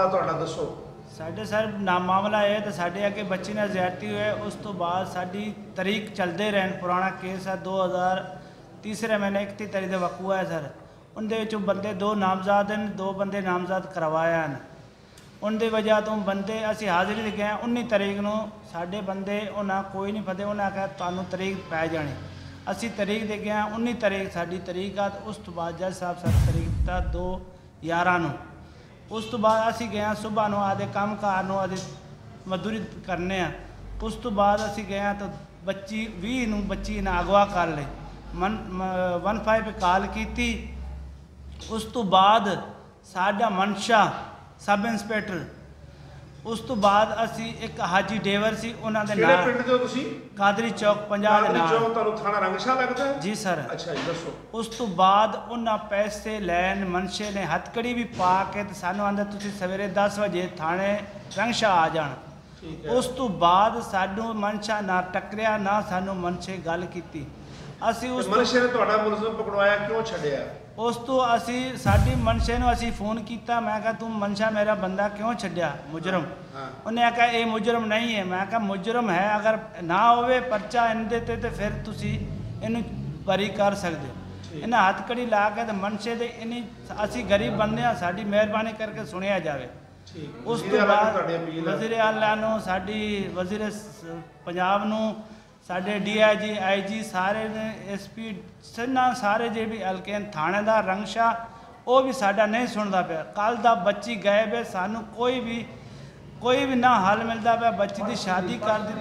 मामला तुहाडा दसो। साढ़े सर ना मामला है तो साढ़े अगे बच्ची ने ज्यादती हुई है, उस तो बाद साड़ी तरीक चलते रहन। पुराना केस है 2000 तीसरे महीने 31 तारीख का वकूआ है सर। उनके बंदे 2 नामजाद हैं, 2 बंदे नामजाद करवाया हैं। उनकी वजह तो बंदे असी हाजिरी दे गए 19 तारीख को। साढ़े बंदे उन्हें कोई नहीं फते, उन्हें आख्या तुहानू तरीक पै जानी। असी तरीक दे गए 19 तारीख साड़ी तरीक आ। उस तो बाद जज साहब सर तरीक दिता 2/11 को। उस तो बाद असी गए सुबह को आदे काम कार आदे मजदूरी करने। उस तो बाद असी गए तो बच्ची 20 बच्ची ने अगवा कर ले 15 पे कॉल की। उस तो बाद साडा मनशा सब इंस्पैक्टर, उस तो बाद असी एक हाजी डेवर सी उन्होंने कादरी चौक 50 थाना रंगशाह लगता है जी सर। अच्छा जी दसो। उस तो बाद उन्हें पैसे लैन मनशे ने हथकड़ी भी पा के तो सानू आंदा तुसी सवेरे 10 बजे थाने रंगशाह आ जाना। उस तो बाद सानू मनशा ना टकरिया ना सानू मनशे गल की। असी उस मनशे ने तुहाडा मुलज़म पकड़वाया क्यों छड्डिया? उस तो असी साडी मनशे ने असी फोन किया। मैं कहा तू मनशा मेरा बंदा क्यों छड्डिया मुजरम? उन्हें आख्या ये मुजरम नहीं है। मैं कहा मुजरम है, अगर ना होवे परचा इनदे ते फिर तुसी इनू बरी कर सकते। इन्हें हथकड़ी ला के तो मनशे दे इन्हीं असी गरीब बंदे हैं, साडी मेहरबानी करके सुनिया जाए। उस तो बाद वज़ीर आला नूं, साडी वज़ीर पंजाब नूं, साढ़े DIG IG सारे ने SP सिन्हा सारे जो भी हल्के थानेदार रंगशाह वो भी साडा नहीं सुनता पाया। कल दा बच्ची गायब है, सानू कोई भी ना हल मिलता पाया। बच्ची की शादी कर दी